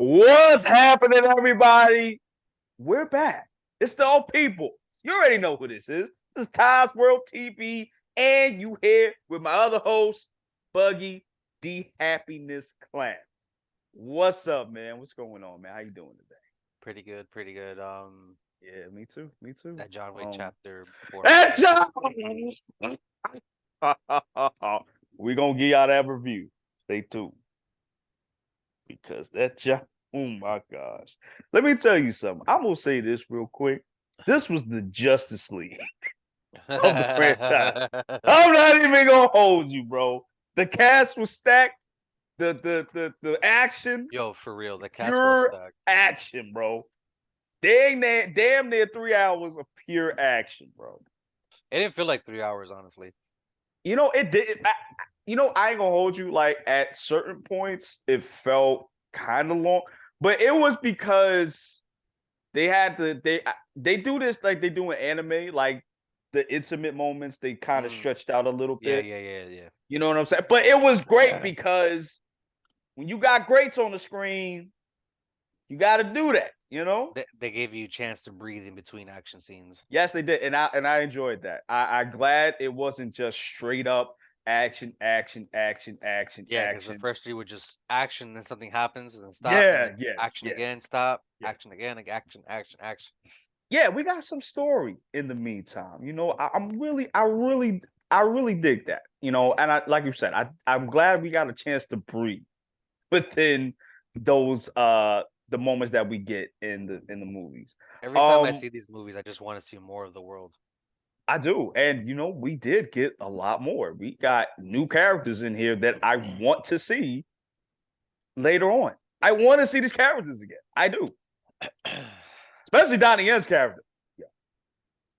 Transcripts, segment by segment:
What's happening, everybody? We're back. It's the old people. You already know who this is. This is tais.worldtv, and you here with my other host, Buggy D Happiness Clan. What's up, man? What's going on, man? How you doing today? Pretty good, pretty good. Yeah, me too. Me too. That John Wick Um, chapter 4 hey, was John! We gonna give y'all that review. Stay tuned because that John. Oh my gosh! Let me tell you something. I'm gonna say this real quick. This was the Justice League of the franchise. I'm not even gonna hold you, bro. The cast was stacked. The action, Yo, for real, the cast was pure stacked. action, bro. Damn near 3 hours of pure action, bro. It didn't feel like 3 hours, honestly. You know, it did. I ain't gonna hold you. Like at certain points, it felt kind of long, but it was because they had to. They do this like they do in anime, like the intimate moments. They kind of Mm, stretched out a little yeah, bit. yeah, yeah, yeah. You know what I'm saying? But it was great because when you got greats on the screen, you got to do that. You know? They gave you a chance to breathe in between action scenes. Yes, they did, and I enjoyed that. I glad it wasn't just straight up action, action, action, action, Yeah, because the action. first three were just action, then something happens, and then stop, and Yeah, then yeah, action yeah, again, stop, yeah. action again, like action, action, action. Yeah, we got some story in the meantime. You know, I really dig that. You know, and I like you said, I'm glad we got a chance to breathe within those the moments that we get in the movies. Every time I Um, see these movies, I just want to see more of the world. I do, and you know, we did get a lot more. We got new characters in here that I want to see later on. I want to see these characters again. I do, especially Donnie Yen's character. Yeah.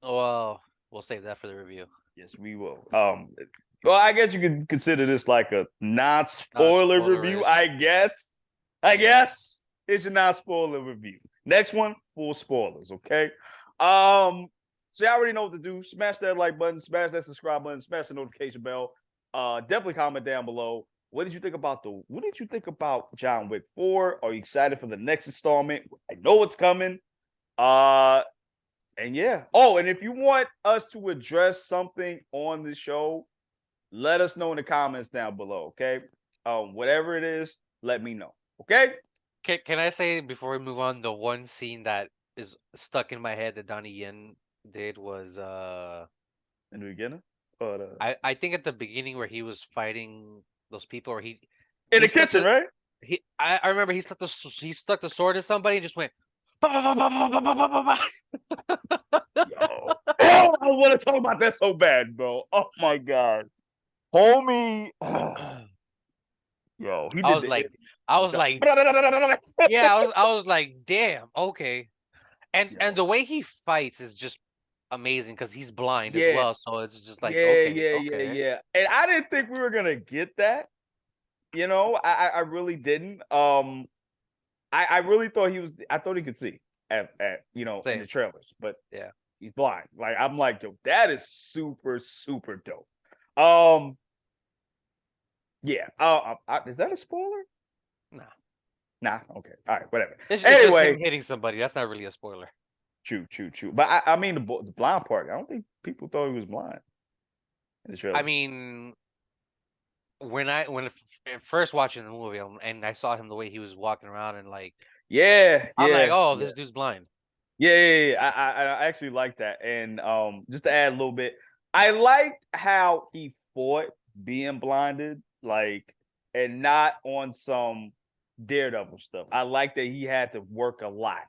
Well, we'll save that for the review. Yes, we will. Well, I guess you could consider this like a non-spoiler review. Non-spoilerish. I guess. I Yeah. guess it's a non-spoiler review. Next one, full spoilers. Okay. Um. So you already know what to do. Smash that like button. Smash that subscribe button. Smash the notification bell. Definitely comment down below. What did you think about the? What did you think about John Wick 4? Are you excited for the next installment? I know it's coming. Uh, and yeah. Oh, and if you want us to address something on the show, let us know in the comments down below. Okay. Whatever it is, let me know. Okay. Can I say before we move on, the one scene that is stuck in my head that Donnie Yen did was In the beginning, but I think at the beginning where he was fighting those people, or in he the stuck kitchen, the right? I remember he stuck the sword in somebody and just went "Bah, bah, bah, bah, bah, bah, bah, bah, bah." Yo, oh, I want to talk about that so bad, bro. Oh my god, homie. Yo, he I did was the. like I was like yeah, I was like damn, okay. And Yo, the way he fights is just amazing because he's blind as yeah, well, so it's just like yeah, okay, yeah, yeah, okay. yeah. And I didn't think we were gonna get that. You know, I really didn't. I really thought he was. I thought he could see at in the Same. trailers, but Yeah. he's blind. Like I'm like, yo, that is super super dope. Um, yeah. Is that a spoiler? Nah. Nah. Okay. All right. Whatever. It's just him Anyway, hitting somebody. That's not really a spoiler. true, true, true. But I mean the blind part. I don't think people thought he was blind in the I trailer. mean, when first watching the movie and I saw him the way he was walking around and like Yeah. I'm like, Yeah. oh, Yeah. this dude's blind. Yeah. Yeah, yeah. I actually like that. And just to add a little bit, I liked how he fought being blinded, like, and not on some daredevil stuff. I like that he had to work a lot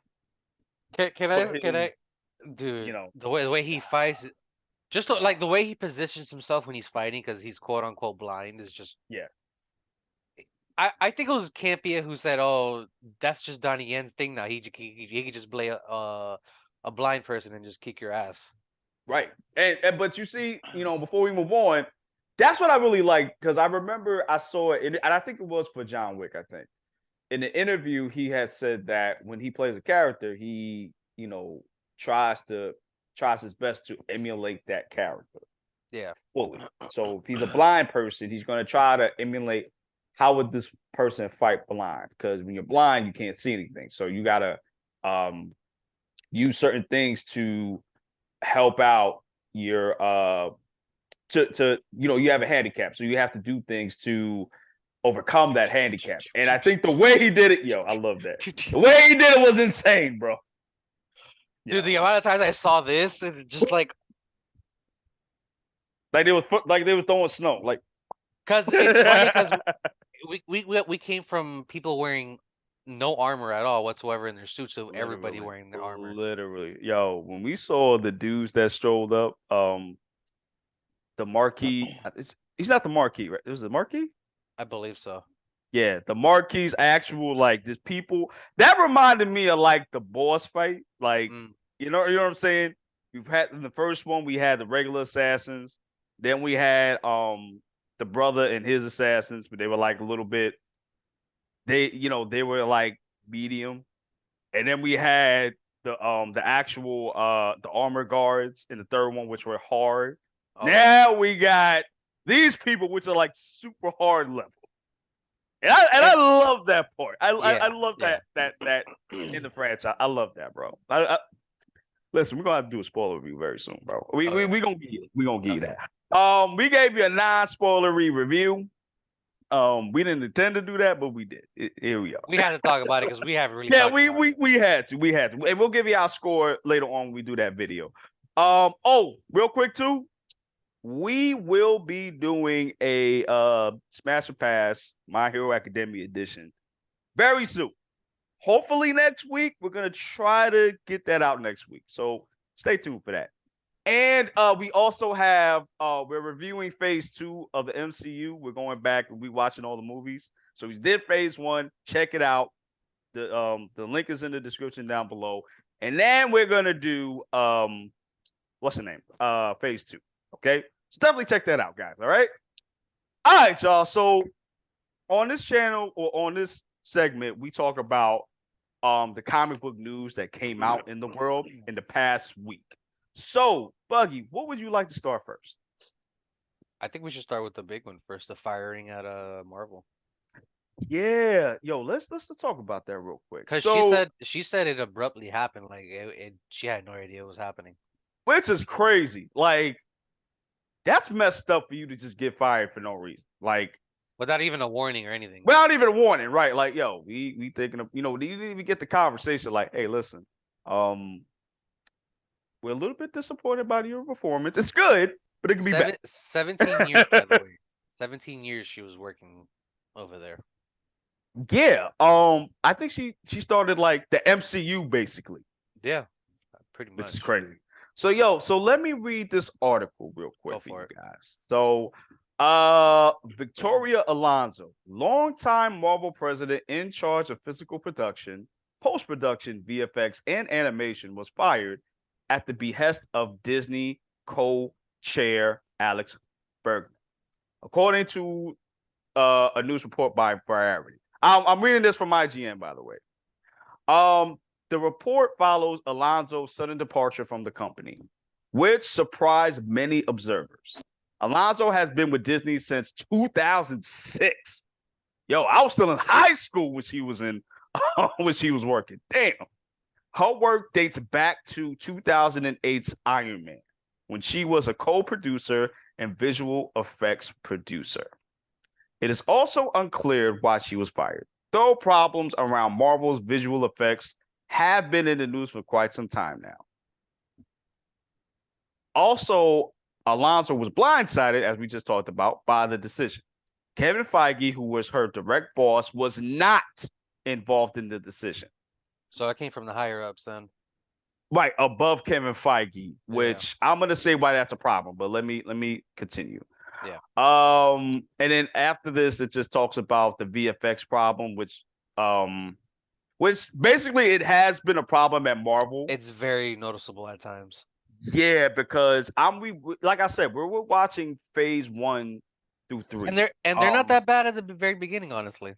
for Can I, his, you dude? know. The way he fights, just like the way he positions himself when he's fighting because he's quote unquote blind is just. Yeah. I think it was Campia who said, "Oh, that's just Donnie Yen's thing now. He could just play a blind person and just kick your ass." Right. And but you see, before we move on, that's what I really like because I remember I saw it, and I think it was for John Wick. I think in the interview he had said that when he plays a character, he tries to tries his best to emulate that character Yeah. fully. So if he's a blind person, he's going to try to emulate. how would this person fight blind? Because when you're blind, you can't see anything. So you gotta use certain things to help out your to you have a handicap, so you have to do things to overcome that handicap. And I think the way he did it, I love that. The way he did it was insane, bro. Dude, the amount of times I saw this, it's just like they were throwing snow, like. Because it's funny because we came from people wearing no armor at all whatsoever in their suits, so everybody wearing their armor. Literally, when we saw the dudes that strolled up, the Marquis, he's not the Marquis, right? It was the Marquis? I believe so. Yeah, the Marquis actual this people that reminded me of like the boss fight, like you know what I'm saying. We've had in the first one we had the regular assassins, then we had the brother and his assassins, but they were like a little bit. They were like medium, and then we had the actual the armor guards in the third one, which were hard. Oh. Now we got these people, which are like super hard level. And I love that part. I love that in the franchise. I love that, bro. Listen, we're gonna have to do a spoiler review very soon, bro. We gonna give you that. We gave you a non-spoilery review. We didn't intend to do that, but we did. Here we are. We had to talk about it because we haven't really. Yeah, we had to, and we'll give you our score later on when we do that video. Real quick too. We will be doing a Smash or Pass My Hero Academia edition very soon. Hopefully next week. We're gonna try to get that out next week. So stay tuned for that. And we also have we're reviewing phase 2 of the MCU. We're going back and we watching all the movies. So we did phase 1. Check it out. The link is in the description down below. And then we're gonna do what's the name? Phase 2. Okay, so definitely check that out, guys. All right, y'all. So on this channel or on this segment, we talk about the comic book news that came out in the world in the past week. So, Buggy, what would you like to start first? I think we should start with the big one first, the firing at Marvel. Yeah, let's talk about that real quick. Because she said it abruptly happened, like she had no idea what was happening, which is crazy. Like, that's messed up for you to just get fired for no reason, like without even a warning or anything. Without even a warning, right? Like, we thinking of, you didn't even get the conversation. Like, hey, listen, we're a little bit disappointed by your performance. It's good, but it can be better. 17 years, by the way. 17 years she was working over there. Yeah. I think she started like the MCU basically. Yeah, pretty much. Which is crazy. So so let me read this article real quick for you guys. So Victoria Alonzo, longtime Marvel president in charge of physical production, post-production, VFX, and animation, was fired at the behest of Disney co-chair Alex Bergman, according to a news report by Variety. I'm reading this from IGN, by the way. The report follows Alonzo's sudden departure from the company, which surprised many observers. Alonzo has been with Disney since 2006. I was still in high school when she was working. Damn. Her work dates back to 2008's Iron Man, when she was a co-producer and visual effects producer. It is also unclear why she was fired, though problems around Marvel's visual effects have been in the news for quite some time now. Also, Alonzo was blindsided, as we just talked about, by the decision. Kevin Feige, who was her direct boss, was not involved in the decision. So I came from the higher ups then. Right, above Kevin Feige, which I'm gonna say why that's a problem, but let me continue. Yeah. And then after this, it just talks about the VFX problem, which basically it has been a problem at Marvel. It's very noticeable at times. Yeah, because like I said, we're watching phase 1 through 3, and they're not that bad at the very beginning, honestly.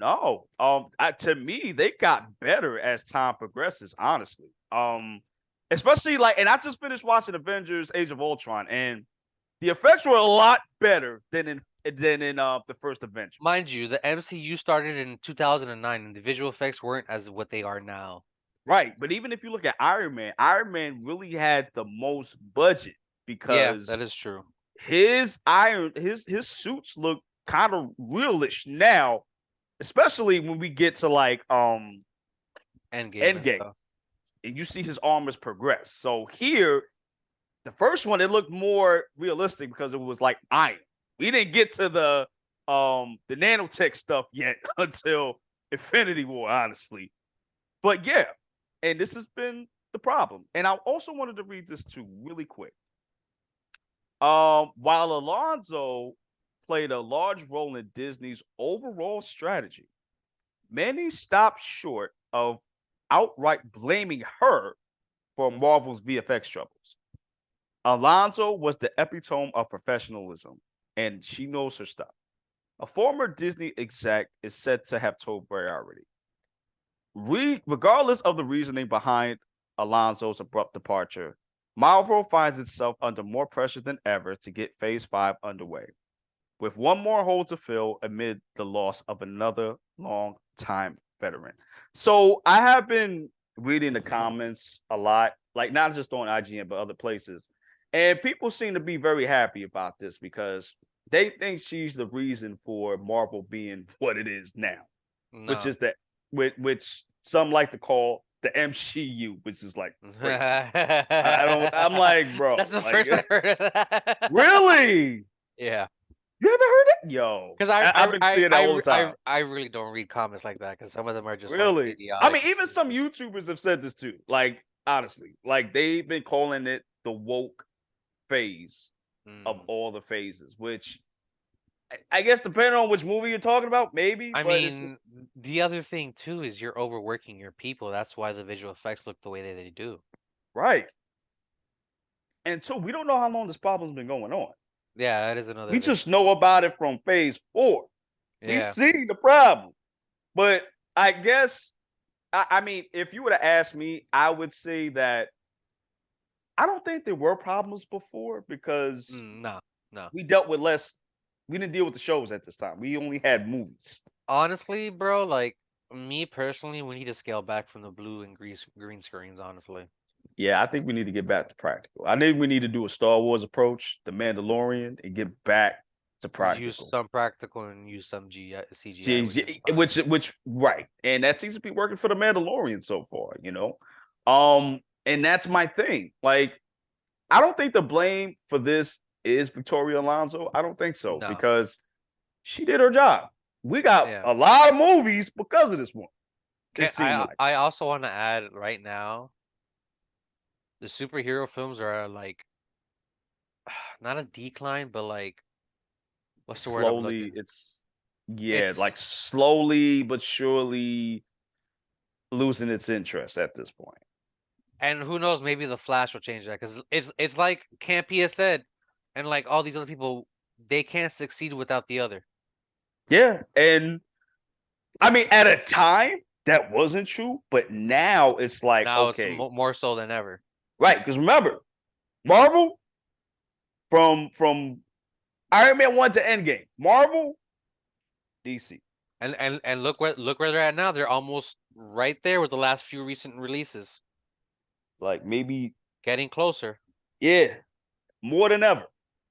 No, to me, they got better as time progresses. Honestly, especially and I just finished watching Avengers: Age of Ultron, and the effects were a lot better than in than in the first Avengers. Mind you, the MCU started in 2009, and the visual effects weren't as what they are now. Right, but even if you look at Iron Man really had the most budget Yeah, that because is true. his suits look kind of realish now, especially when we get to like Endgame and Endgame, stuff. and you see his armors progress. So here, the first one, it looked more realistic because it was like iron. We didn't get to the nanotech stuff yet until Infinity War, honestly. But yeah, and this has been the problem. And I also wanted to read this too, really quick. While Alonzo played a large role in Disney's overall strategy, many stopped short of outright blaming her for Marvel's VFX troubles. Alonzo was the epitome of professionalism, and she knows her stuff. A former Disney exec is said to have told Variety, regardless of the reasoning behind Alonzo's abrupt departure, Marvel finds itself under more pressure than ever to get Phase 5 underway, with one more hole to fill amid the loss of another long-time veteran. So I have been reading the comments a lot, like not just on IGN, but other places. And people seem to be very happy about this because they think she's the reason for Marvel being what it is now, which No. is that which some like to call the MCU, which is like crazy. I don't. I'm like, bro, That's the like, first I heard of that. really? Yeah. You haven't heard it? Yo, Because I've been seeing that all the time. I really don't read comments like that because some of them are just like Really? I idiotic mean, and even some stupid. YouTubers have said this too. Like, honestly, like they've been calling it the woke phase of Mm. all the phases, which I guess depending on which movie you're talking about, maybe, I but it's mean, just the other thing too is you're overworking your people. That's why the visual effects look the way that they do. right. And two, we don't know how long this problem's been going on. Yeah, that is another We thing. just know about it from phase 4. We Yeah. see the problem. But I guess I mean, if you were to ask me, I would say that I don't think there were problems before because No, no. we dealt with less. We didn't deal with the shows at this time. We only had movies. Honestly, bro, like me personally, we need to scale back from the blue and green screens, honestly. Yeah, I think we need to get back to practical. I think we need to do a Star Wars approach, the Mandalorian, and get back to Use practical. some practical and use some CGI, which is See, fine. which right, and that seems to be working for the Mandalorian so far. And that's my thing. Like, I don't think the blame for this is Victoria Alonso. I don't think so No. because she did her job. We got Yeah. a lot of movies because of this one. It Can seemed like I also want to add right now, the superhero films are like not a decline, but like what's the word I'm slowly, looking? like It's slowly but surely losing its interest at this point. and who knows, maybe the Flash will change that because it's like Campia said, and like all these other people, they can't succeed without the other. Yeah, and I mean, at a time that wasn't true, but now it's like Now it's okay, more so than ever. right? Because remember, Marvel from Iron Man 1 to Endgame, Marvel, DC. And look where they're at now. They're almost right there with the last few recent releases, Like maybe, getting closer. yeah, more than ever.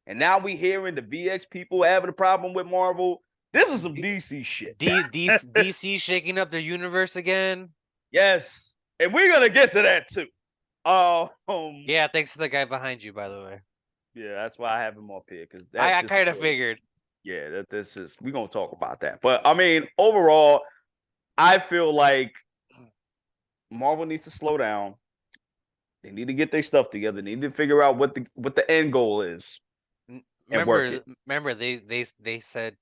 And now we hearing the VX people having a problem with Marvel. This is some D, DC shit. DC shaking up their universe again. Yes. And we're gonna get to that too. Um, Yeah, thanks to the guy behind you, by the way. yeah, that's why I have him up here because I that kind of disappointed. figured. Yeah, that this is we're gonna talk about that. But I mean, overall, I feel like Marvel needs to slow down. They need to get their stuff together. They need to figure out what the end goal is and work it. Remember they said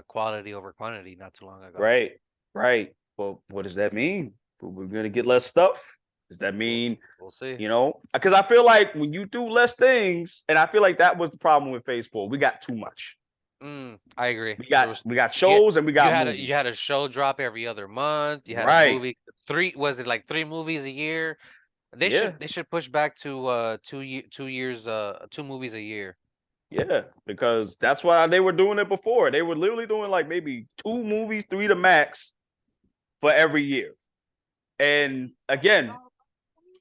quality over quantity not too long ago. Right, right. Well, what does that mean? We're gonna get less stuff. Does that mean We'll see. Because I feel like when you do less things, and I feel like that was the problem with Phase 4. We got too much. I agree. We There got was we got you, shows and we got you movies. had a show drop every other month. You had a Right. movie was it like 3 movies a year? Yeah. They should push back to 2 movies a year. Yeah, because that's why they were doing it before. They were literally doing like maybe 2 movies, 3 to max for every year. And again,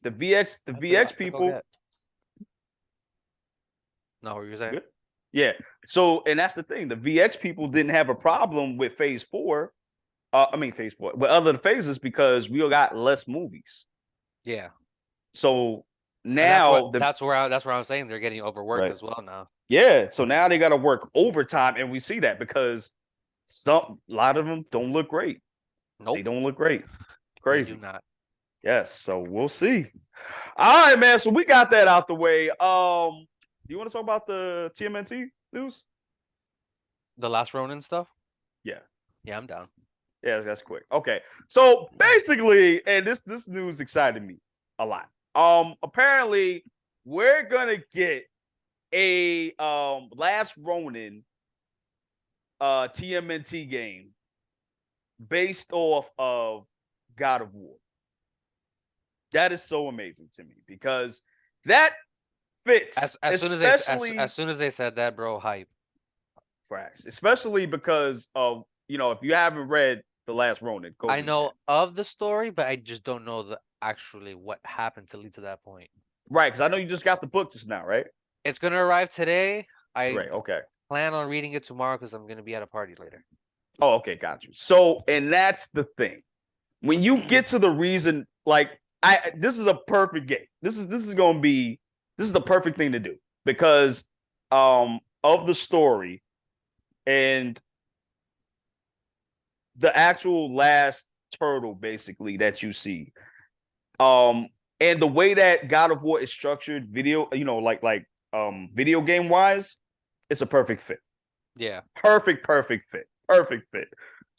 the VX To go people. get. No, what were you saying? Good. Yeah. So, and that's the thing. The VX people didn't have a problem with Phase 4. I mean Phase 4, but other phases because we got less movies. Yeah. So And that's now that's where I'm saying they're getting overworked right. as well now. Yeah. So now they got to work overtime, and we see that because a lot of them don't look great. They Nope, don't look great. they do Crazy. not. Yes. So we'll see. All right, man. So we got that out the way. Do you want to talk about the TMNT news? The last Ronin stuff? Yeah. Yeah, I'm down. Yeah, that's quick. Okay. So basically, and this news excited me a lot. Apparently we're gonna get a Last Ronin TMNT game based off of God of War. That is so amazing to me because that fits, As soon as especially as soon as they said that, bro, hype. facts, especially because of if you haven't read The Last Ronin, go I read that. know of the story, but I just don't know the actually what happened to lead to that point. Right, because I know you just got the book just now, right? It's gonna arrive today. I Right, okay. plan on reading it tomorrow because I'm gonna be at a party later. Oh, okay, got you. So, and that's the thing. When you get to the reason, like this is a perfect game. This is gonna be this is the perfect thing to do because of the story and the actual last turtle basically that you see. And the way that God of War is structured, video game wise, it's a perfect fit. Yeah. Perfect fit. Perfect fit.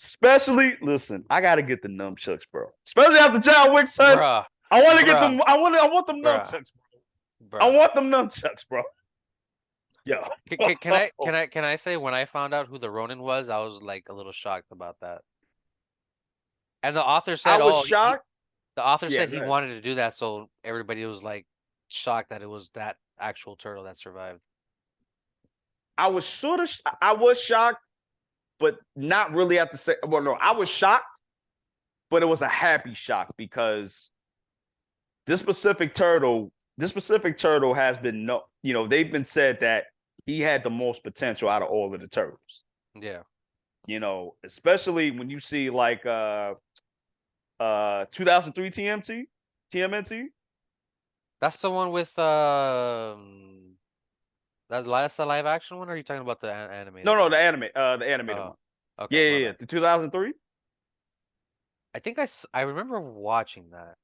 Especially, listen, I gotta get the nunchucks, bro. Especially after John Wick, son. Bruh. I want to get Bruh. them. I want them Bruh. nunchucks, bro. I Bruh. want them nunchucks, bro. Yeah. Can I say when I found out who the Ronin was, I was like a little shocked about that. And the author I said, was "Oh, shocked. the author Yeah, said go he ahead. wanted to do that, so everybody was like shocked that it was that actual turtle that survived." I was shocked, but not really at the same. Well, no, I was shocked, but it was a happy shock because this specific turtle has been they've been said that he had the most potential out of all of the turtles. Yeah. Especially when you see like 2003 TMNT. That's the one with that's the live action one, or are you talking about the animated No, one? the animated Oh, one. okay, Yeah, my yeah, yeah. bad. The 2003. I think I remember watching that.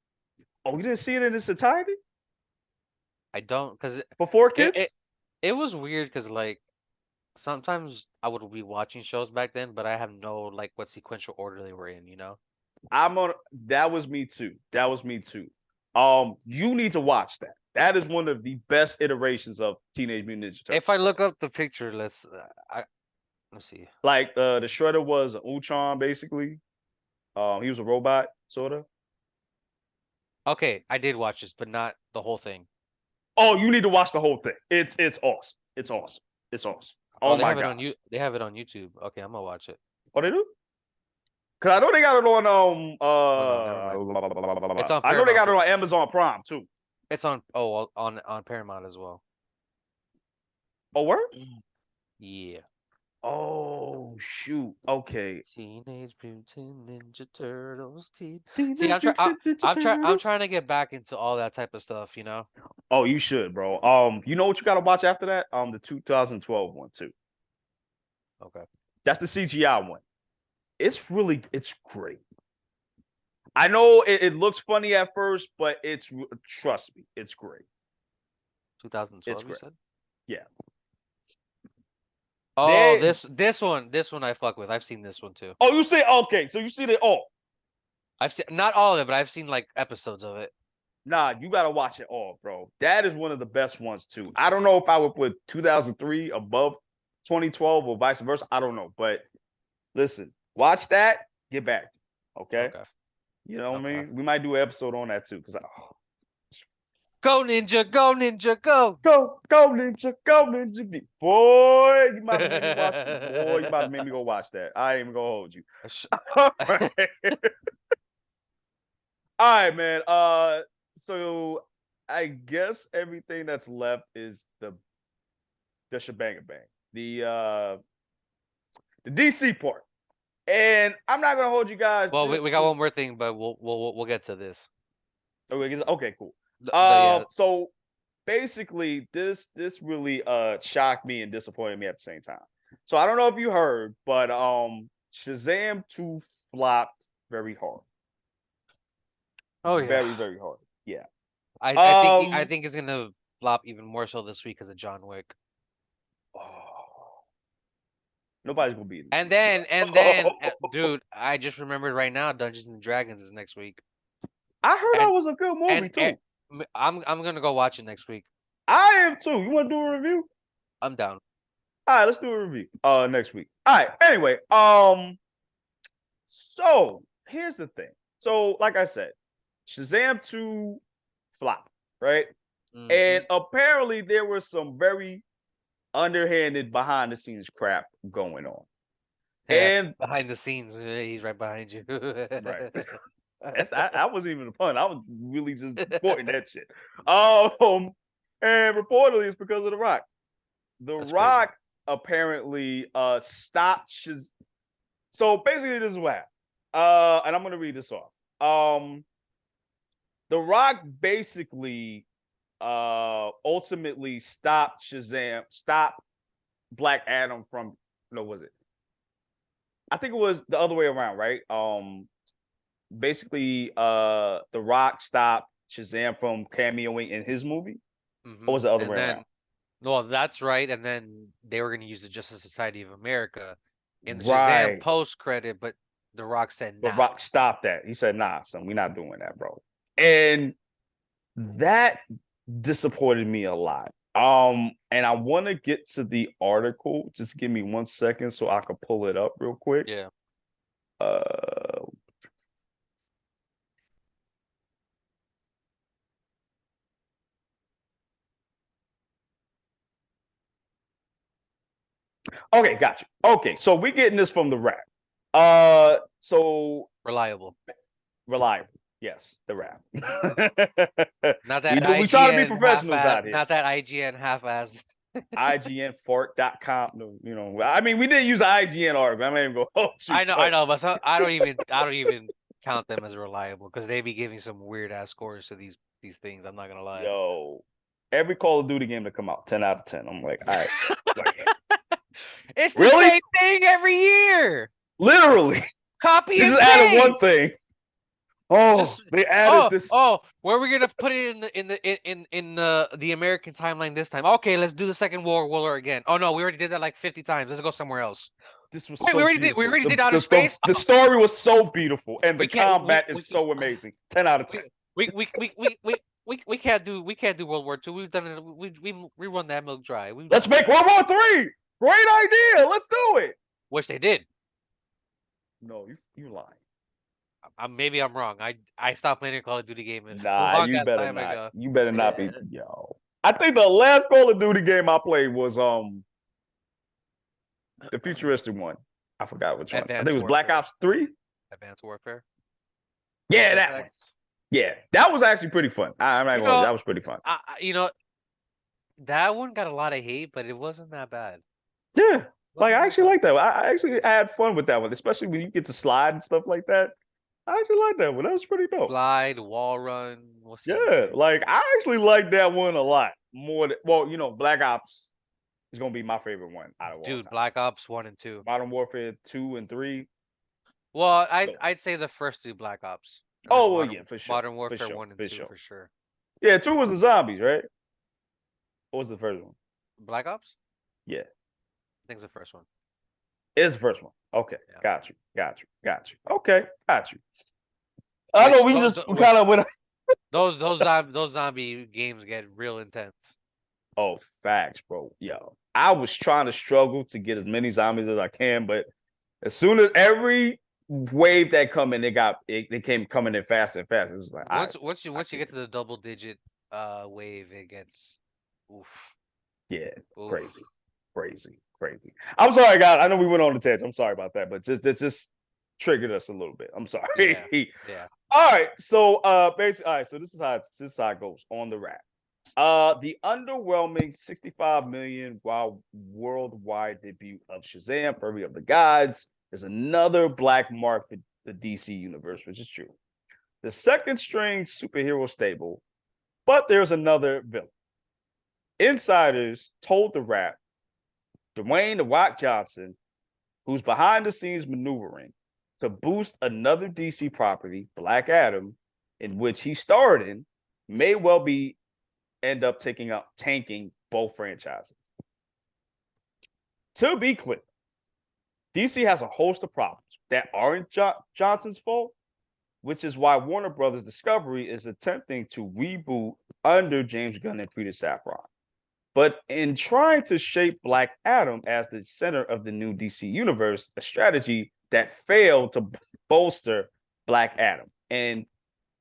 Oh, you didn't see it in its entirety I don't because before it, kids? it it was weird because like sometimes I would be watching shows back then, but I have no like what sequential order they were in, you know? I'm on. That was me too. That was me too. You need to watch that. That is one of the best iterations of Teenage Mutant Ninja Turtles, If I bro. look up the picture, let's see. Like the Shredder was an Ultron, basically. He was a robot, sort of. Okay, I did watch this, but not the whole thing. Oh, you need to watch the whole thing. It's awesome. It's awesome. It's awesome. Oh, Oh my gosh. they have it on YouTube. Okay, I'm gonna watch it. Oh, they do? Cause I know they got it on Oh no, never mind. It's on I know they Paramount got it too. on Amazon Prime too. It's on Paramount as well. Oh, where? Yeah. Oh shoot. Okay. Teenage Mutant Ninja Turtles. See, Teenage Mutant Ninja I'm Turtle. trying to get back into all that type of stuff, you know? Oh, you should, bro. You know what you gotta watch after that? The 2012 one too. Okay. That's the CGI one. It's great. I know it looks funny at first, but trust me, it's great. It's 2012, you great. said? Yeah. Oh, They this one I fuck with. I've seen this one too. Oh, you say okay, so you see it all. I've seen not all of it, but I've seen like episodes of it. Nah, you gotta watch it all, bro. That is one of the best ones too. I don't know if I would put 2003 above 2012 or vice versa. I don't know, but listen, watch that. Get back. Okay, Okay. you know what I Okay. mean. We might do an episode on that too, because Go ninja, go ninja, go. Go, go, ninja, go, ninja. Boy, you about to make me watch. Boy, you about to make me go watch that. I ain't even gonna hold you. All right. All right, man. So I guess everything that's left is the shebang bang, the DC part. And I'm not gonna hold you guys. Well, we This got one was more thing, but we'll get to this. okay, cool. But yeah, So basically this really shocked me and disappointed me at the same time. So I don't know if you heard, but Shazam 2 flopped very hard. oh yeah, Very, very hard. Yeah. I Um think it's gonna flop even more so this week because of John Wick. oh, nobody's gonna beat And it. then, dude, I just remembered right now, Dungeons and Dragons is next week, I heard that and was a good movie too. I'm gonna go watch it next week. I am too. You want to do a review? I'm down. All right, let's do a review. Next week. All right. Anyway, so here's the thing. So, like I said, Shazam 2 flop, right? Mm-hmm. And apparently there was some very underhanded behind the scenes crap going on. Yeah, And behind the scenes, he's right behind you. right. That wasn't even a pun. I was really just quoting that shit. Um, and reportedly it's because of The Rock. The That's crazy. Rock apparently stopped So basically this is what happened. And I'm gonna read this off. The Rock basically ultimately stopped Black Adam from no, was it? I think it was the other way around, right? Basically The Rock stopped Shazam from cameoing in his movie. Or was it the other And way around? then, well, that's right. And then they were gonna use the Justice Society of America in the Shazam Right. post credit, but The Rock said But nah. Rock stopped that. He said, nah, son, we're not doing that, bro. And that disappointed me a lot. And I want to get to the article. Just give me 1 second so I can pull it up real quick. Yeah. Uh, okay, gotcha. Okay, so we're getting this from the rap. So Reliable. reliable. Yes, the rap. Not that We try to be IGN professionals half-ass. out here. Not that IGN half-ass. IGNfart.com. I mean, we did use an IGN article. I'm not even gonna hold you, I know, but I don't even count them as reliable because they be giving some weird ass scores to these things. I'm not gonna lie. yo, every Call of Duty game to come out, 10 out of 10. I'm like, all right, like, It's the really? same thing every year. Literally, Copy they and just added one paste. thing. Oh, Just they added this. where are we gonna put it in the American timeline this time? Okay, let's do the Second World War again. Oh no, we already did that like 50 times. Let's go somewhere else. This was Wait, so we beautiful. already did outer space. The story was so beautiful, and the We can't combat is so amazing. 10 out of 10. we can't do World War II. We've done it. We run that milk dry. Let's make World War III. Great idea. Let's do it. Which they did. No, you lying. Maybe I'm wrong. I stopped playing a Call of Duty game a Nah, long you ass better time not. ago. You better not be. Yo, I think the last Call of Duty game I played was the futuristic one. I forgot which one. I think it was Black Ops 3. Advanced Warfare. Yeah, that one. Yeah, that was actually pretty fun. I'm not gonna. That was pretty fun. You know, that one got a lot of hate, but it wasn't that bad. Yeah, like I actually like that one. I actually had fun with that one, especially when you get to slide and stuff like that. I actually like that one. That was pretty dope. Slide, wall run. Yeah, like I actually like that one a lot more. Well, Black Ops is gonna be my favorite one out of all Dude, time. Black Ops 1 and 2. Modern Warfare 2 and 3. Well, I'd say the first two Black Ops. Oh well, yeah, for sure. Modern Warfare for sure, 1 and 2 for sure. Yeah, 2 was the zombies, right? What was the first one? Black Ops? Yeah. I think it's the first one. It's the first one. Okay. Yeah. Got you. Okay, got you. I know we kind of went. Those zombie games get real intense. Oh, facts, bro. Yo, I was trying to struggle to get as many zombies as I can, but as soon as every wave that come in, they came coming in faster and faster. It was like once you get to the double digit wave, it gets oof, Yeah, oof. crazy. I'm sorry, guys. I know we went on the tangent. I'm sorry about that, but it just triggered us a little bit. I'm sorry. Yeah, yeah. All right. So basically, all right. So this is how it goes on the rap. The underwhelming 65 million worldwide debut of Shazam, Fury of the Gods, is another black mark for the DC universe, which is true. The second string superhero stable, but there's another villain. Insiders told the rap Dwayne "The Rock" Johnson, who's behind the scenes maneuvering to boost another DC property, Black Adam, in which he starred in, may well be end up tanking both franchises. To be clear, DC has a host of problems that aren't Johnson's fault, which is why Warner Brothers Discovery is attempting to reboot under James Gunn and Peter Safran. But in trying to shape Black Adam as the center of the new DC universe, a strategy that failed to bolster Black Adam and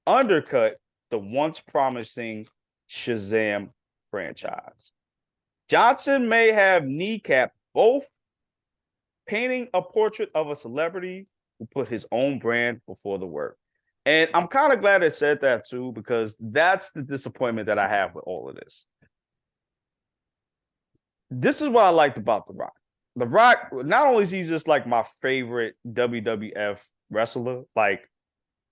undercut the once promising Shazam franchise. Johnson may have kneecapped both, painting a portrait of a celebrity who put his own brand before the work. And I'm kind of glad I said that too, because that's the disappointment that I have with all of this. This is what I liked about The Rock. The Rock, not only is he just like my favorite WWF wrestler, like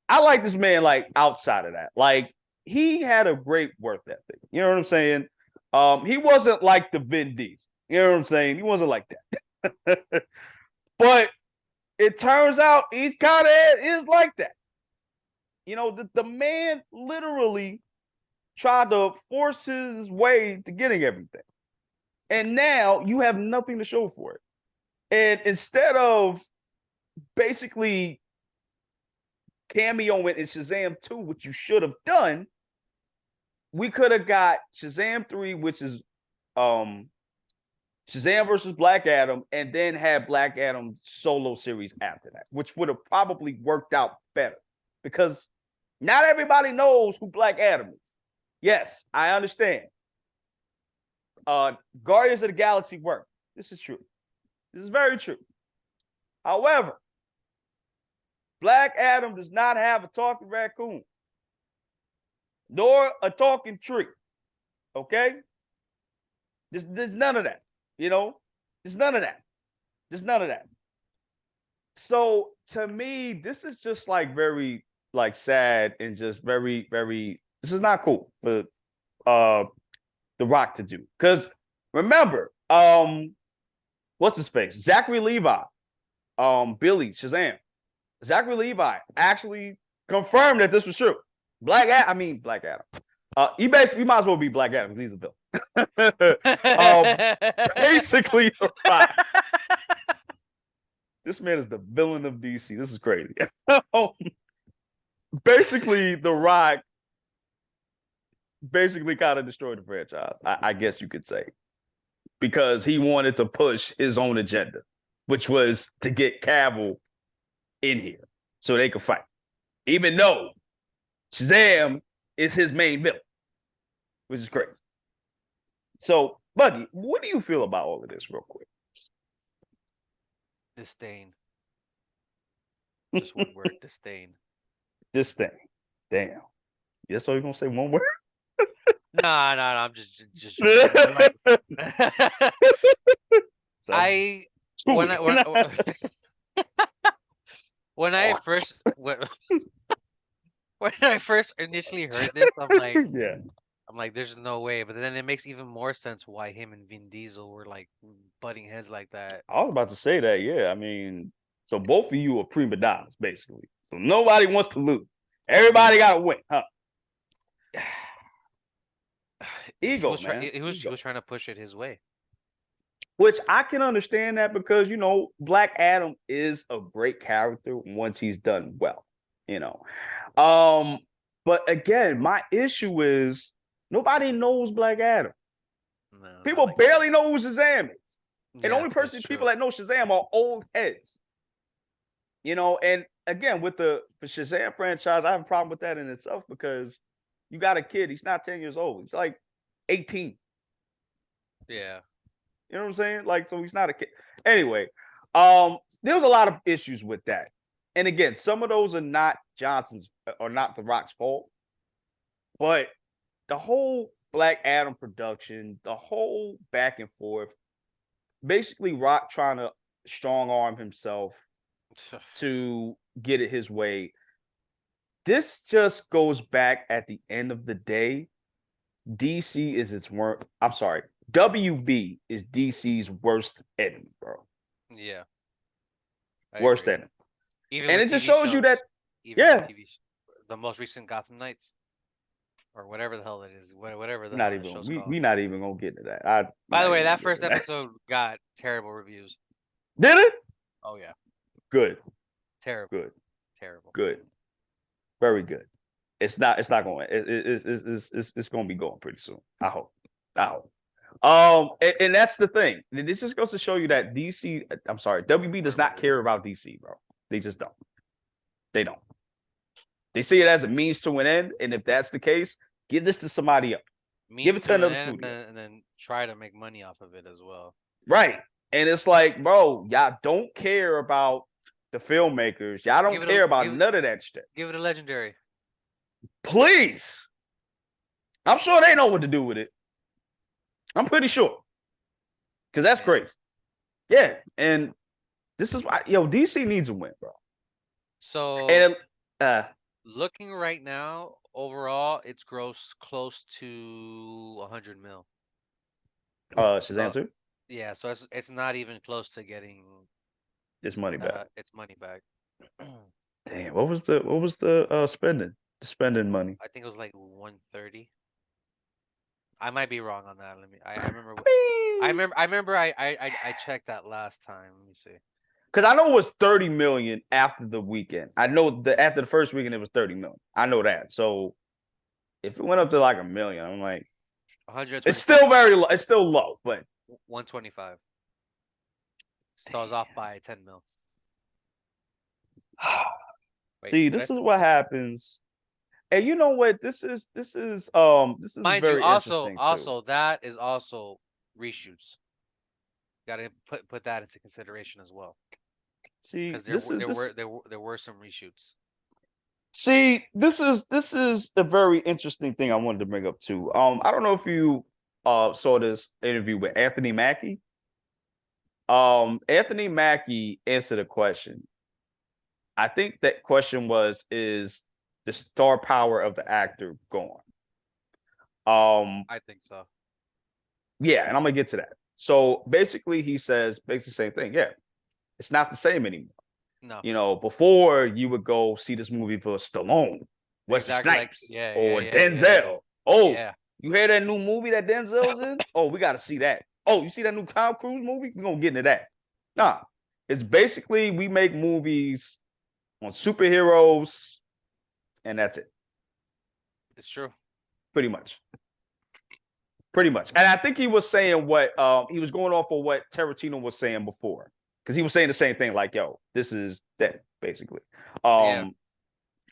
I like this man like outside of that. Like he had a great work ethic. You know what I'm saying? He wasn't like the Vin Diesel. You know what I'm saying? He wasn't like that. But it turns out he's kind of is like that. You know, the man literally tried to force his way to getting everything. And now you have nothing to show for it. And instead of basically cameoing in Shazam 2, which you should have done, we could have got Shazam 3, which is Shazam versus Black Adam, and then had Black Adam solo series after that, which would have probably worked out better because not everybody knows who Black Adam is. Yes, I understand. Guardians of the Galaxy worked. This is true. This is very true. However, Black Adam does not have a talking raccoon, nor a talking tree. Okay? There's none of that. You know? There's none of that. There's none of that. So to me, this is just like very like sad and just very, very this is not cool for The Rock to do. Because remember, what's his face? Zachary Levi, Billy, Shazam. Zachary Levi actually confirmed that this was true. Black Adam. He might as well be Black Adam because he's a villain. Basically, right. This man is the villain of DC. This is crazy. Basically, The Rock basically kind of destroyed the franchise, I guess you could say, because he wanted to push his own agenda, which was to get Cavill in here so they could fight, even though Shazam is his main villain, which is crazy. So, Buggy, what do you feel about all of this, real quick? Disdain. Just one word, disdain. Disdain. Damn. Yes, so you're gonna say one word? Nah, I'm just joking. Like, So, I when I first when I first initially heard this, yeah. I'm like, there's no way. But then it makes even more sense why him and Vin Diesel were like butting heads like that. I was about to say that, yeah. I mean, so both of you are prima donnas, basically. So nobody wants to lose. Everybody got to win, huh? Ego, man. He was trying to push it his way. Which I can understand that because, you know, Black Adam is a great character once he's done well, you know. But again, my issue is nobody knows Black Adam. No, People like barely know who Shazam is. And the only people that know Shazam are old heads. You know, and again, with the Shazam franchise, I have a problem with that in itself because, You got a kid. He's not 10 years old. He's like 18. Yeah. You know what I'm saying? Like, so he's not a kid. Anyway, there was a lot of issues with that. And again, some of those are not Johnson's or not The Rock's fault. But the whole Black Adam production, the whole back and forth, basically Rock trying to strong arm himself to get it his way. This just goes back at the end of the day. DC is its worst. I'm sorry. WB is DC's worst enemy, bro. Yeah. Worst enemy. Even and with it just TV shows you that, yeah. The most recent Gotham Knights, or whatever the hell it is, whatever the Not hell the even show's called. we not even gonna get into that. By the way, that first episode got terrible reviews. Did it? Oh yeah. Good. Terrible. Good. Terrible. Good. Very good. It's not going. It's going to be going pretty soon. I hope. And that's the thing. This just goes to show you that DC. I'm sorry, WB does not care about DC, bro. They just don't. They don't. They see it as a means to an end, and if that's the case, give this to somebody else. Give it to another studio, and then try to make money off of it as well. Right. And it's like, bro, y'all don't care about the filmmakers. Y'all don't care about none of that shit. Give it a Legendary. Please. I'm sure they know what to do with it. I'm pretty sure. Because that's crazy. Yeah. And this is why, DC needs a win, bro. So, and looking right now, overall, it's gross close to 100 mil. Shazam 2? Yeah, so it's not even close to getting its money back. Its money back. Damn, what was the spending? The spending money. I think it was like 130. I might be wrong on that. I remember I checked that last time. Let me see. Because I know it was 30 million after the weekend. I know that after the first weekend it was 30 million. I know that. So if it went up to like $1 million, I'm like, 100. It's still very low. It's still low, but 125. So I was off by 10 mil. See, this is what happens. And you know what? This is Mind very you, interesting also that is also reshoots. Got to put that into consideration as well. See, because there were some reshoots. See, this is a very interesting thing I wanted to bring up too. I don't know if you saw this interview with Anthony Mackie. Anthony Mackie answered a question. I think that question was, is the star power of the actor gone? I think so. Yeah, and I'm gonna get to that. So basically, he says basically the same thing. Yeah, it's not the same anymore. No. Before you would go see this movie for Stallone, Wesley Snipes, or Denzel. You hear that new movie that Denzel's in? Oh, we got to see that. Oh, you see that new Tom Cruise movie? We're gonna get into that. Nah, it's basically we make movies on superheroes, and that's it. It's true. Pretty much. And I think he was saying what he was going off of what Tarantino was saying before. Because he was saying the same thing, like, yo, this is that, basically.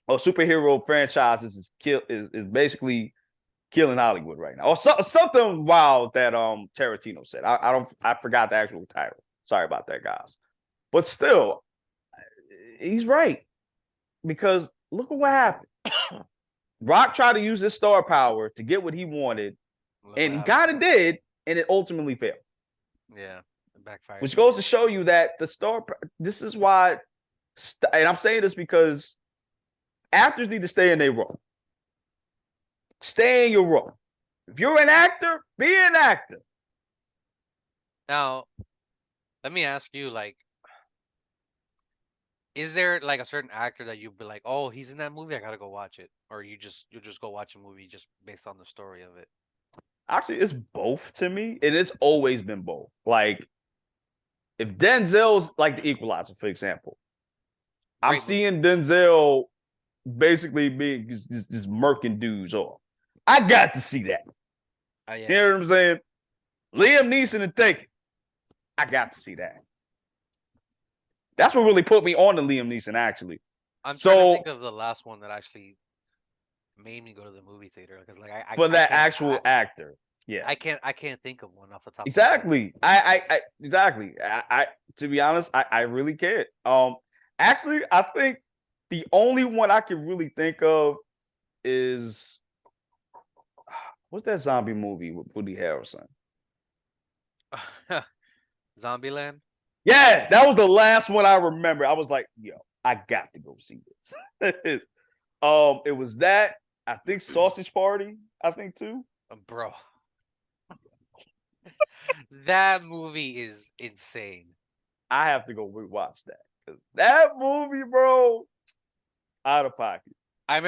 Superhero franchises is basically killing Hollywood right now. Or something wild that Tarantino said. I forgot the actual title. Sorry about that, guys. But still, he's right. Because look at what happened. Rock tried to use his star power to get what he wanted, and he kind of did, and it ultimately failed. Yeah, it backfired. Which goes to show you that this is why, and I'm saying this because actors need to stay in their role. Stay in your role. If you're an actor, be an actor. Now, let me ask you, like, is there like a certain actor that you'd be like, oh, he's in that movie, I gotta go watch it, or you'll just go watch a movie just based on the story of it? Actually, it's both to me, and it's always been both. Like, if Denzel's like The Equalizer, for example, I'm seeing Denzel basically being this murking dudes off. I got to see that. Yeah. You know what I'm saying? Liam Neeson and Taken. I got to see that. That's what really put me on to Liam Neeson, actually. I'm trying to think of the last one that actually made me go to the movie theater because like I for I that can't actual actor. Yeah. I can't think of one off the top of my head. Exactly. Exactly. I to be honest, I really can't. Actually, I think the only one I can really think of is what's that zombie movie with Woody Harrelson? Zombieland. Yeah, that was the last one I remember. I was like, yo, I got to go see this. It was that. I think Sausage Party. I think too. Bro, that movie is insane. I have to go rewatch that because that movie, bro, out of pocket.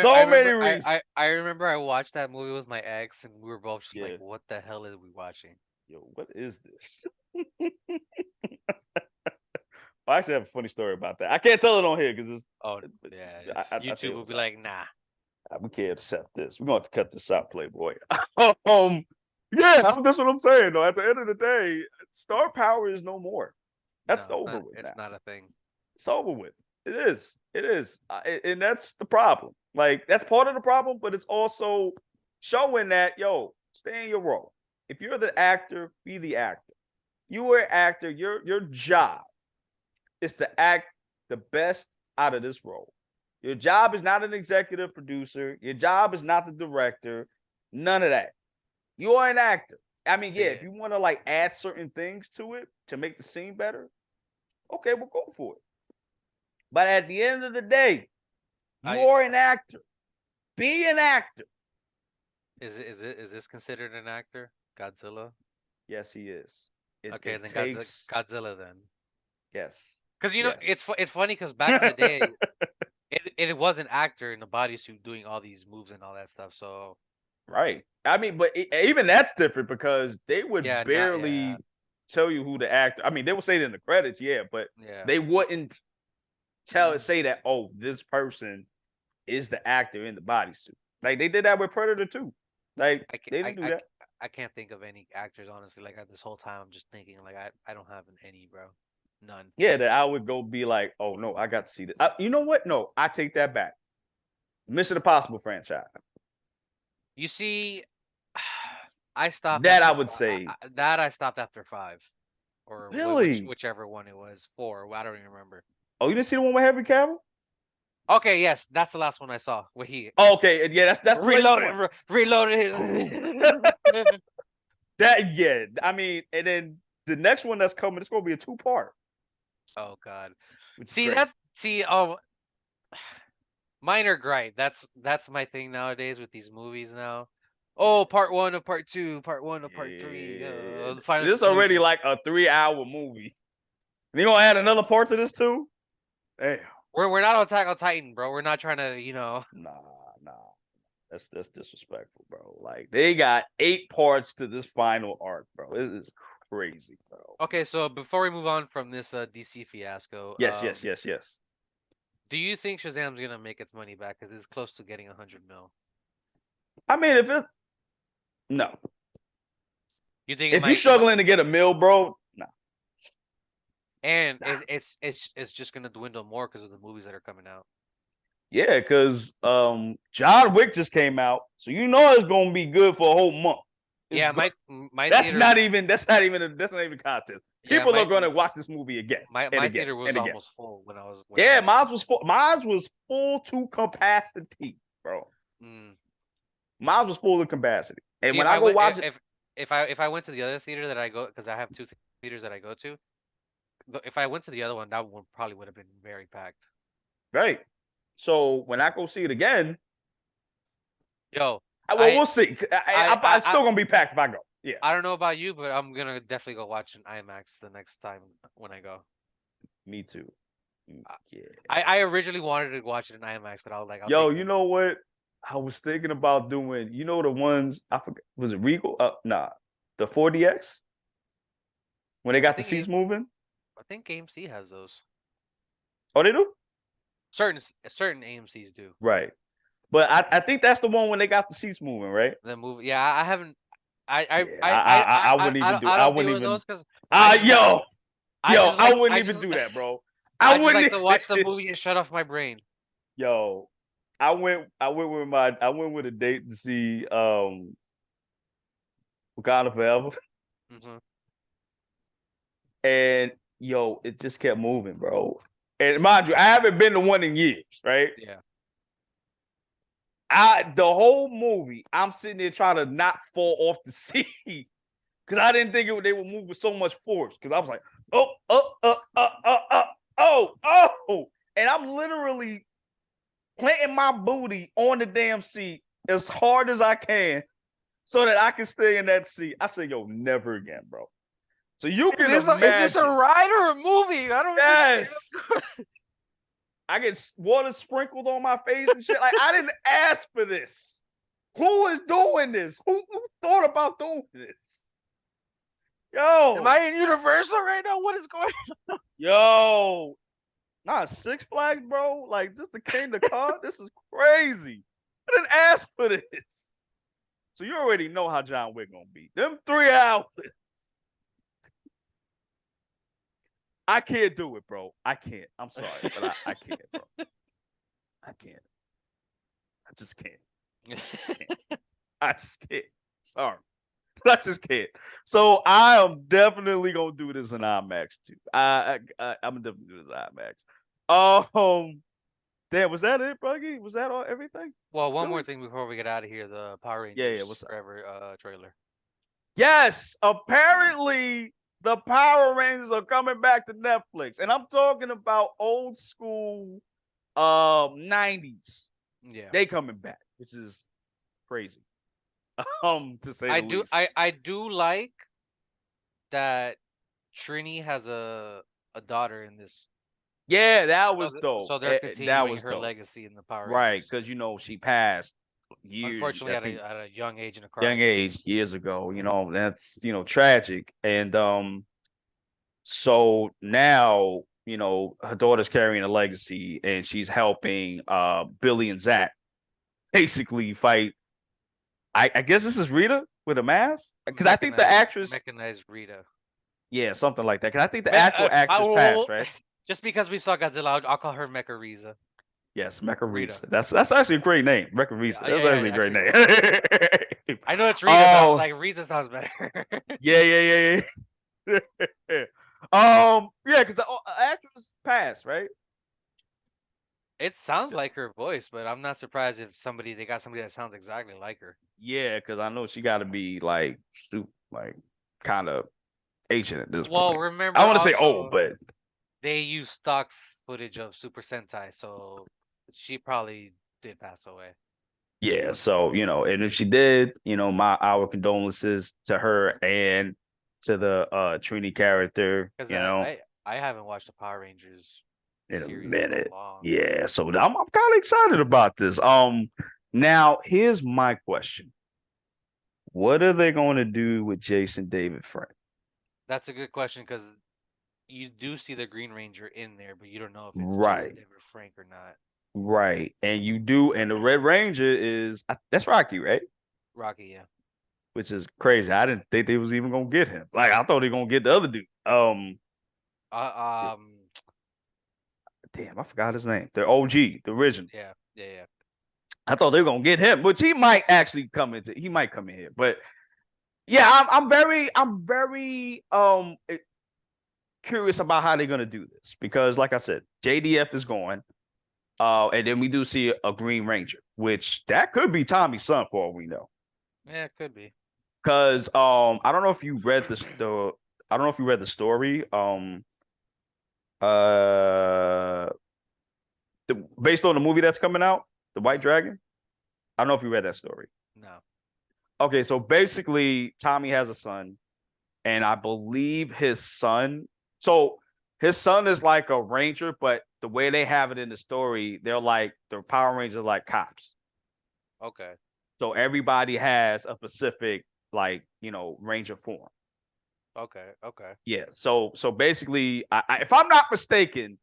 So many reasons. I remember I watched that movie with my ex and we were both just like, Yeah. what the hell is we watching? Yo, what is this? I actually have a funny story about that. I can't tell it on here because it's. Oh yeah, I YouTube will be like, nah. we can't accept this. We're gonna have to cut this out, Playboy. Yeah, that's what I'm saying. Though, at the end of the day, star power is no more. That's No, it's over not. with It's now. not a thing. It's over with. It is. It is. And that's the problem. Like that's part of the problem, but it's also showing that yo, stay in your role. If you're the actor, be the actor. You are an actor. Your job is to act the best out of this role. Your job is not an executive producer. Your job is not the director. None of that. You are an actor. I mean, yeah, See, if you want to like add certain things to it to make the scene better, okay, we'll go for it. But at the end of the day, you I are an actor. Be an actor. is this considered an actor? Godzilla? Yes, he is. Okay, It then takes Godzilla then. yes, Because you know yes. it's funny because back in the day it was an actor in a bodysuit doing all these moves and all that stuff. So Right. I mean, but even that's different because they would yeah, not yeah barely tell you who the actor. I mean, they would say it in the credits, yeah, but yeah. they wouldn't say that. Oh, this person is the actor in the bodysuit. Like they did that with Predator too. Like I can't they didn't do that. I can't think of any actors honestly. Like this whole time I'm just thinking like I don't have any, bro. None. Yeah, that I would go be like, oh no, I got to see this. You know what? No, I take that back. Mission Impossible franchise. You see, I stopped That I after would say, that. I stopped after 5, or really? whichever one it was. 4. I don't even remember. Oh, you didn't see the one with Henry Cavill? Okay, yes, that's the last one I saw. Where he Oh, okay, yeah, that's the latest one. reloaded his. That yeah, I mean, and then the next one that's coming, it's gonna be a 2-part, Oh God. which is See crazy. that's see minor gripe. That's my thing nowadays with these movies now. Oh, part 1 of part 2, part 1 of part 3. Yeah, The final this already conclusion. like a 3-hour movie. And you gonna add another part to this too? Damn. We're not on Attack on Titan, bro. We're not trying to, Nah, nah. That's disrespectful, bro. Like they got 8 parts to this final arc, bro. This is crazy, bro. Okay, so before we move on from this DC fiasco, Yes. do you think Shazam's gonna make its money back? Because it's close to getting 100 mil. I mean, no, You think if you're struggling to get a meal, bro, no. and Nah. it's just gonna dwindle more because of the movies that are coming out. Yeah, because John Wick just came out, so you know it's gonna be good for a whole month. Yeah, my that's theater, not even content. yeah, People are gonna watch this movie again and my again theater was and again. almost full when I was Yeah, mine was full. Mine was full to capacity, bro. Mm. Mine was full to capacity. And See, when I go watch it, if I went to the other theater that I go, because I have 2 theaters that I go to, if I went to the other one, that one probably would have been very packed. right. So when I go see it again, Yo, we'll see. It's still gonna be packed if I go. Yeah. I don't know about you, but I'm gonna definitely go watch an IMAX the next time when I go. Me too. Yeah. I originally wanted to watch it in IMAX, but I was like, Yo, you know what? I was thinking about doing, you know, the ones I forgot, was it Regal? Nah, the 4DX when they got the seats moving. I think AMC has those. Oh, they do. Certain AMC's do. Right, but I think that's the one when they got the seats moving, right? The movie, yeah, I haven't. I wouldn't even do. I wouldn't even. those because I wouldn't I even just do that, bro. I just wouldn't like to watch the movie and shut off my brain. Yo, I went with a date to see Wakanda Forever. Mm-hmm. And yo, it just kept moving, bro. And mind you, I haven't been to one in years, right? Yeah. The whole movie, I'm sitting there trying to not fall off the seat because I didn't think they would move with so much force. Because I was like, oh, and I'm literally planting my booty on the damn seat as hard as I can so that I can stay in that seat. I said, yo, never again, bro. So you can Is this a imagine. ride or a movie? I don't understand. Yes. I get water sprinkled on my face and shit. Like, I didn't ask for this. Who is doing this? Who thought about doing this? Yo. Am I in Universal right now? What is going on? Yo. Not Six Flags, bro. Like, just came the car. This is crazy. I didn't ask for this. So you already know how John Wick gonna be. Them 3 hours. I can't do it, bro. I can't. I'm sorry, but I can't, bro. I can't. I just can't. I just can't. Sorry. I just can't. So I am definitely gonna do this in IMAX too. I'm definitely do this in IMAX. Damn, was that it, Buggy? Was that all everything? Well, one Really? more thing before we get out of here: the Power Rangers Yeah. What's up? Forever trailer. Yes, apparently the Power Rangers are coming back to Netflix, and I'm talking about old school 90s. Yeah. They coming back, which is crazy. To say the least. I do like that Trini has a daughter in this. Yeah, that was So, dope. so they're That continuing was her dope. legacy in the Power Right, Rangers. because she passed years. Unfortunately, I think at a young age in a car young accident. age years ago. That's tragic. And so now her daughter's carrying a legacy, and she's helping Billy and Zach basically fight. I guess this is Rita with a mask, because I think the actress. Mechanized Rita. Yeah, something like that. Because I think the actual actress passed, right? Just because we saw Godzilla, I'll call her Mecha Riza. Yes, Mecha Rita. That's actually a great name, Mecha Rita. That's actually a great name. I know it's Rita, but I was like, Riza sounds better. Yeah. Yeah, because the actress passed, right? It sounds like her voice, but I'm not surprised if they got somebody that sounds exactly like her. Yeah, because I know she got to be like kind of Asian at this point. Well, remember, I want to say old, but they use stock footage of Super Sentai, so she probably did pass away. Yeah, so and if she did, our condolences to her and to the Trini character. Because I haven't watched the Power Rangers In a series minute. in a long. Yeah, so I'm kind of excited about this. Now here's my question: what are they going to do with Jason David Frank? That's a good question, because you do see the Green Ranger in there, but you don't know if it's Right. Jason David Frank or not. Right, and you do, and the Red Ranger is that's Rocky, right? Rocky, yeah. Which is crazy. I didn't think they was even gonna get him. Like, I thought they were gonna get the other dude. Damn, I forgot his name. The OG, the original. Yeah. I thought they were gonna get him, which he might actually come in here. But yeah, I'm very curious about how they're gonna do this, because like I said, JDF is gone. And then we do see a Green Ranger, which that could be Tommy's son for all we know. Yeah, it could be. Because I don't know if you read I don't know if you read the story. Based on the movie that's coming out, The White Dragon. I don't know if you read that story. No. Okay, so basically, Tommy has a son, and I believe his son. So his son is like a ranger, but the way they have it in the story, they're like the Power Rangers are like cops. Okay. So everybody has a specific ranger form. Okay. Yeah. So basically, if I'm not mistaken,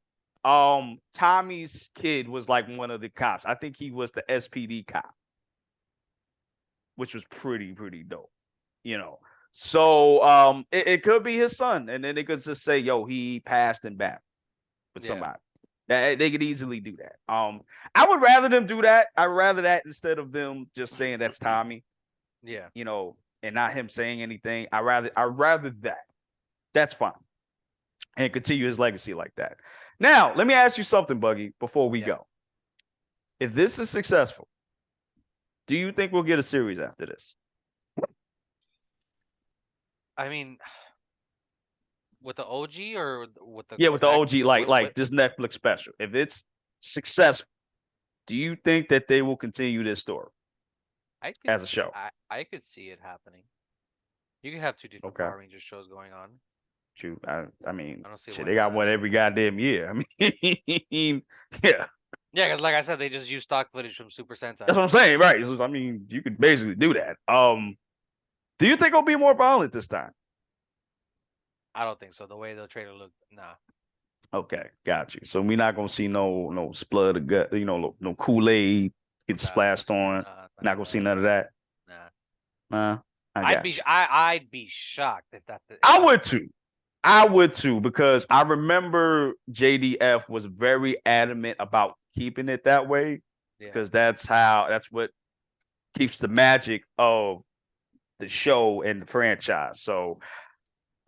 Tommy's kid was like one of the cops. I think he was the SPD cop, which was pretty dope. So it could be his son, and then they could just say, yo, he passed in battle with somebody. They could easily do that. I would rather them do that. I'd rather that instead of them just saying that's Tommy, Yeah. you know, and not him saying anything. I'd rather that. That's fine. And continue his legacy like that. Now, let me ask you something, Buggy, before we go. If this is successful, do you think we'll get a series after this? I mean, with the OG or with the with the OG, like this Netflix special. If it's successful, do you think that they will continue this story as a show? I could see it happening. You can have two different Power Rangers shows going on. True. I mean, I don't see shit, why they got not. one every goddamn year. I mean, yeah. Yeah, because like I said, they just use stock footage from Super Sentai. That's what I'm saying, right? I mean, you could basically do that. Do you think it'll be more violent this time? I don't think so. The way the trailer looked, nah. Okay, got you. So we're not gonna see no splut of gut, no Kool-Aid get splashed on. Not gonna see none of that. Nah. I'd be shocked if that. I would too, because I remember JDF was very adamant about keeping it that way, because that's what keeps the magic of the show and the franchise. So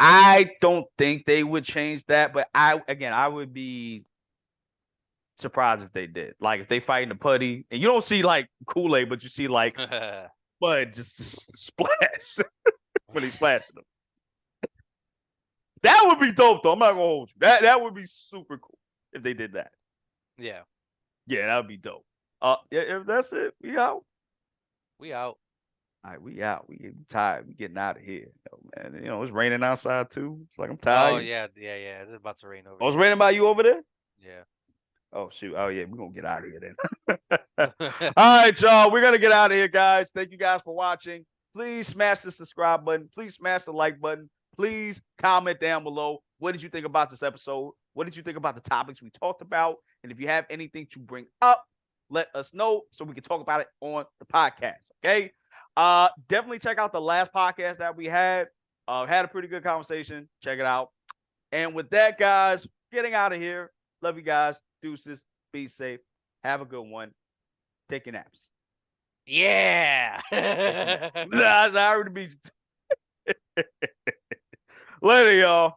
I don't think they would change that, but I would be surprised if they did. Like if they fight in the putty and you don't see like Kool-Aid, but you see like blood just splash when he's slashing them. That would be dope though. I'm not gonna hold you. That would be super cool if they did that. Yeah. Yeah, that would be dope. If that's it, we out. We out. All right, we out. We getting tired. We getting out of here. Oh, man, it's raining outside too. It's like I'm tired. Oh yeah. It's about to rain over. Oh, it's raining by you over there? Yeah. Oh shoot. Oh yeah, we're gonna get out of here then. All right, y'all. We're gonna get out of here, guys. Thank you guys for watching. Please smash the subscribe button. Please smash the like button. Please comment down below. What did you think about this episode? What did you think about the topics we talked about? And if you have anything to bring up, let us know so we can talk about it on the podcast. Okay. Definitely check out the last podcast that we had. Had a pretty good conversation. Check it out. And with that, guys, getting out of here. Love you guys. Deuces. Be safe. Have a good one. Take your naps. Yeah. I already beat you. Later, y'all.